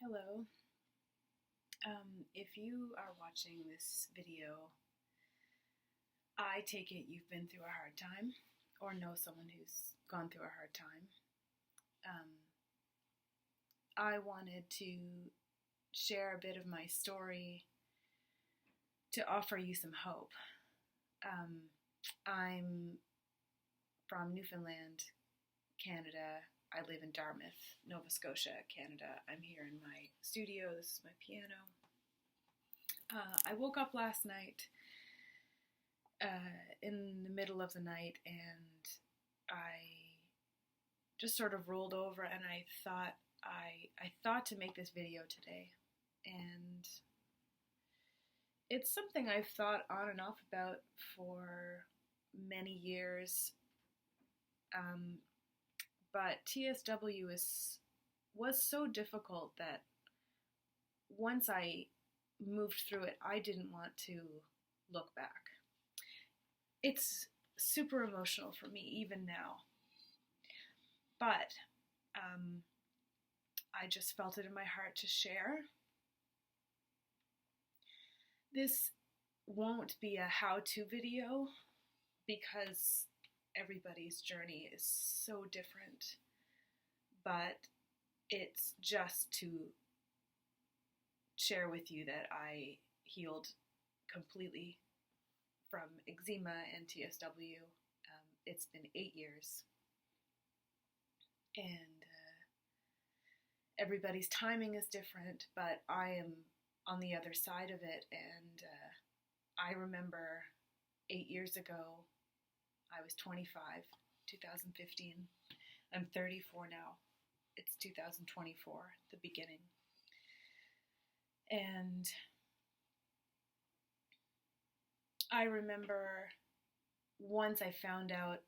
Hello. If you are watching this video, I take it you've been through a hard time or know someone who's gone through a hard time. Um, I wanted to share a bit of my story to offer you some hope. I'm from Newfoundland, Canada. I live in Dartmouth, Nova Scotia, Canada. I'm here in my studio. This is my piano. I woke up last night in the middle of the night, and I just sort of rolled over, and I thought to make this video today, and it's something I've thought on and off about for many years. But TSW was so difficult that once I moved through it, I didn't want to look back. It's super emotional for me even now. But I just felt it in my heart to share. This won't be a how-to video because everybody's journey is so different, but it's just to share with you that I healed completely from eczema and TSW. It's been 8 years, and everybody's timing is different, but I am on the other side of it, and I remember 8 years ago, I was 25, 2015. I'm 34 now. It's 2024, the beginning. And I remember once I found out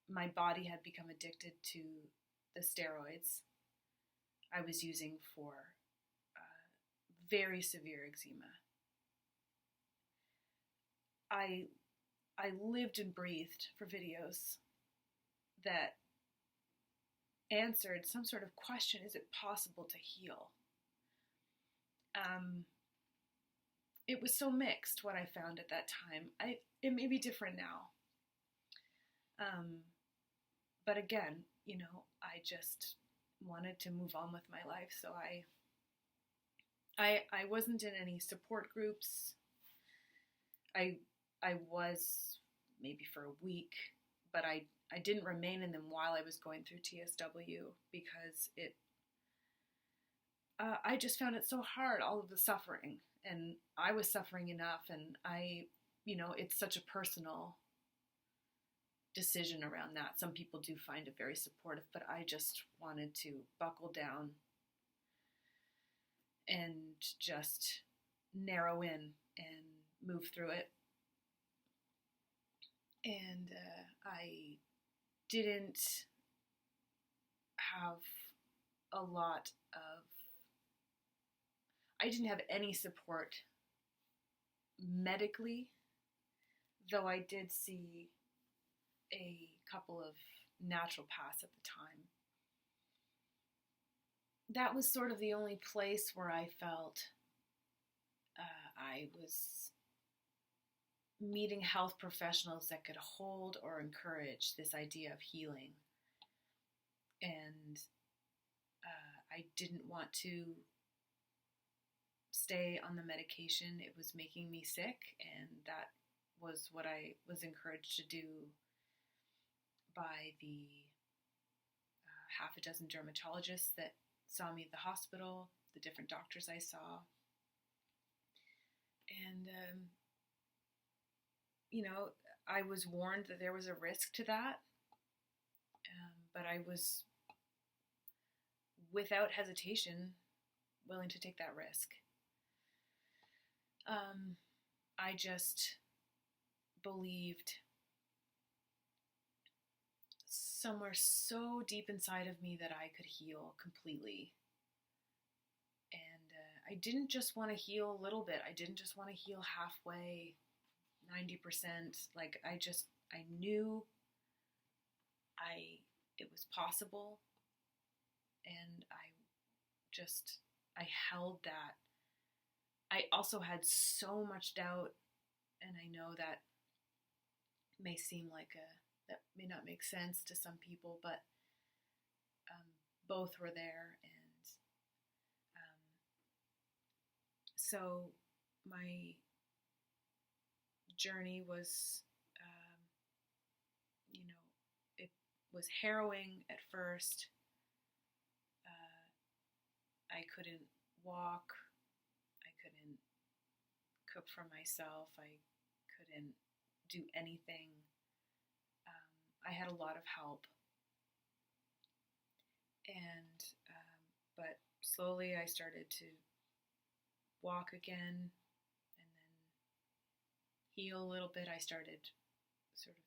my body had become addicted to the steroids I was using for very severe eczema. I lived and breathed for videos that answered some sort of question: is it possible to heal? It was so mixed what I found at that time. It may be different now. But again, I just wanted to move on with my life, so I wasn't in any support groups. I was maybe for a week, but I didn't remain in them while I was going through TSW because I just found it so hard, all of the suffering, and I was suffering enough, and it's such a personal decision around that. Some people do find it very supportive, but I just wanted to buckle down and just narrow in and move through it. And I didn't have I didn't have any support medically, though I did see a couple of naturopaths at the time. That was sort of the only place where I felt I was meeting health professionals that could hold or encourage this idea of healing. And I didn't want to stay on the medication. It was making me sick, and that was what I was encouraged to do by the half a dozen dermatologists that saw me at the hospital, the different doctors I saw. And I was warned that there was a risk to that, but I was, without hesitation, willing to take that risk. I just believed somewhere so deep inside of me that I could heal completely. And I didn't just want to heal a little bit. I didn't just want to heal halfway, 90%. Like, I knew it was possible, and I held that. I also had so much doubt, and I know that may seem like that may not make sense to some people, but both were there, and so my journey was, it was harrowing at first. I couldn't walk. I couldn't cook for myself. I couldn't do anything. I had a lot of help. And, but slowly I started to walk again and then heal a little bit. I started sort of,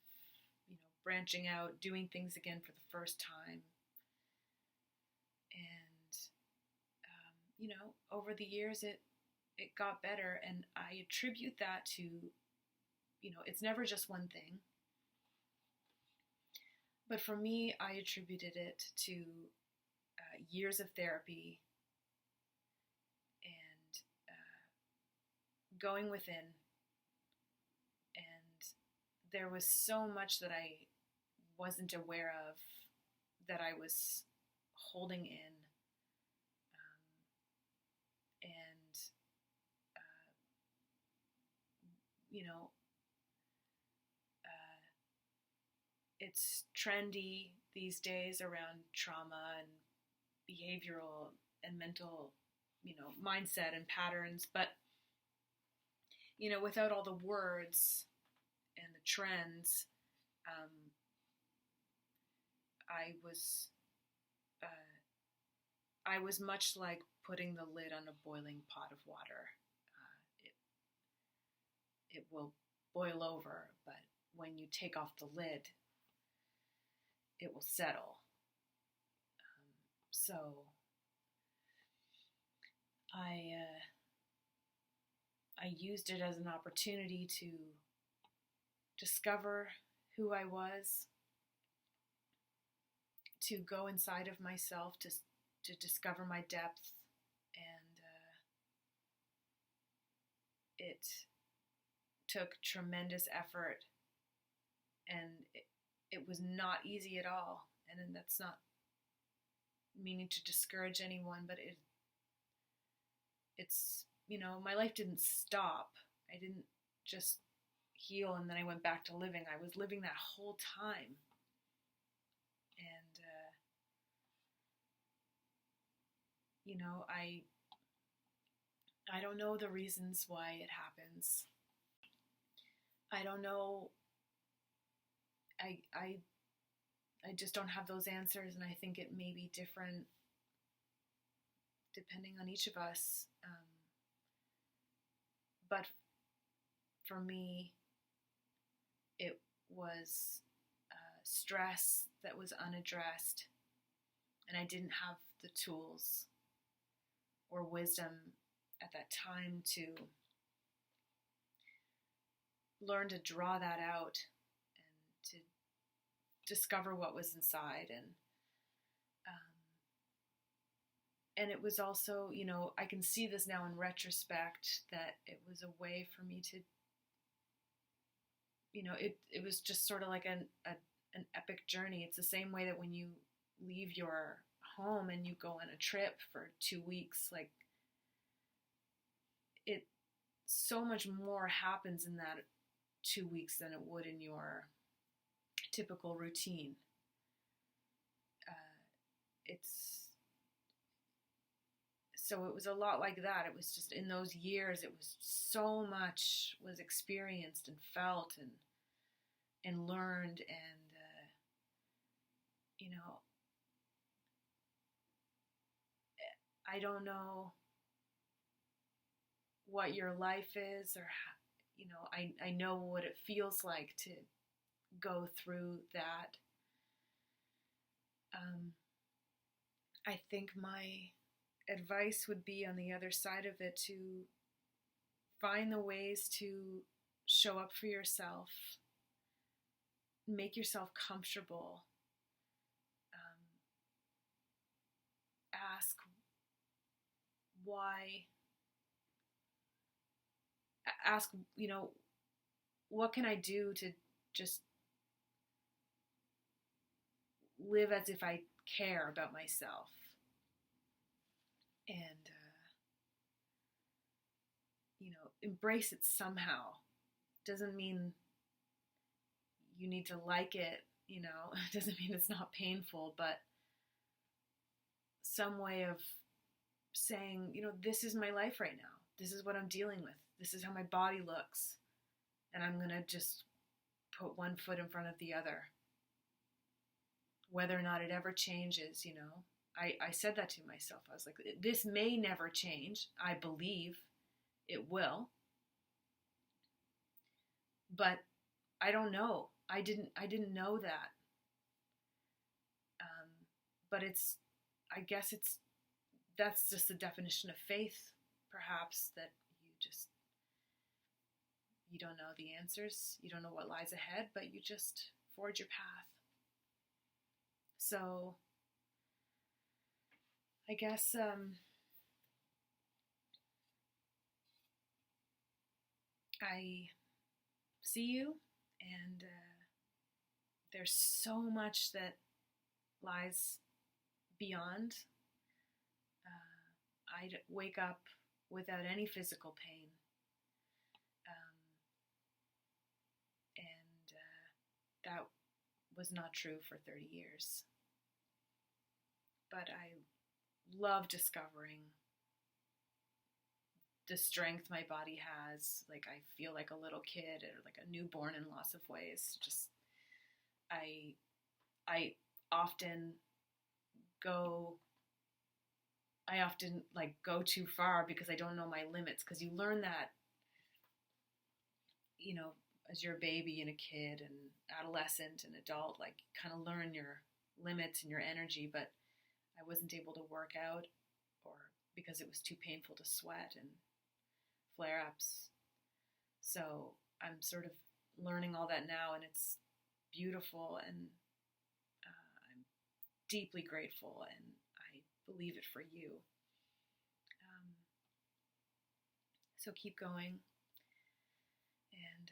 branching out, doing things again for the first time. And, over the years it got better, and I attribute that to, it's never just one thing. But for me, I attributed it to years of therapy and going within. And there was so much that I wasn't aware of that I was holding in. It's trendy these days around trauma and behavioral and mental, mindset and patterns. But, without all the words and the trends, I was much like putting the lid on a boiling pot of water. It will boil over, but when you take off the lid, it will settle. So I used it as an opportunity to discover who I was, to go inside of myself, to discover my depth, and it took tremendous effort, and it was not easy at all. And that's not meaning to discourage anyone, but it's my life didn't stop. I didn't just heal and then I went back to living. I was living that whole time. And I don't know the reasons why it happens. I don't know. I just don't have those answers, and I think it may be different depending on each of us. But for me, it was stress that was unaddressed, and I didn't have the tools or wisdom at that time to learn to draw that out and to discover what was inside. And it was also, I can see this now in retrospect, that it was a way for me to, it was just sort of like an epic journey. It's the same way that when you leave your home and you go on a trip for 2 weeks, like, it, so much more happens in that 2 weeks than it would in your typical routine. So it was a lot like that. It was just in those years, it was so much was experienced and felt and learned, and I don't know what your life is, or I know what it feels like to go through that. I think my advice would be, on the other side of it, to find the ways to show up for yourself, make yourself comfortable, why, ask, what can I do to just live as if I care about myself? And, embrace it somehow. Doesn't mean you need to like it, it doesn't mean it's not painful, but some way of saying, this is my life right now. This is what I'm dealing with. This is how my body looks. And I'm going to just put one foot in front of the other. Whether or not it ever changes, I said that to myself. I was like, this may never change. I believe it will. But I don't know. I didn't know that. But I guess that's just the definition of faith, perhaps, that you don't know the answers. You don't know what lies ahead, but you just forge your path. So I guess I see you, and there's so much that lies beyond. I'd wake up without any physical pain, and that was not true for 30 years. But I love discovering the strength my body has. Like, I feel like a little kid, or like a newborn in lots of ways. Just, I often go too far because I don't know my limits. Because you learn that, as you're a baby and a kid and adolescent and adult, like, you kind of learn your limits and your energy. But I wasn't able to work out, or because it was too painful to sweat and flare-ups. So I'm sort of learning all that now, and it's beautiful, and I'm deeply grateful, and I believe it for you. So keep going, and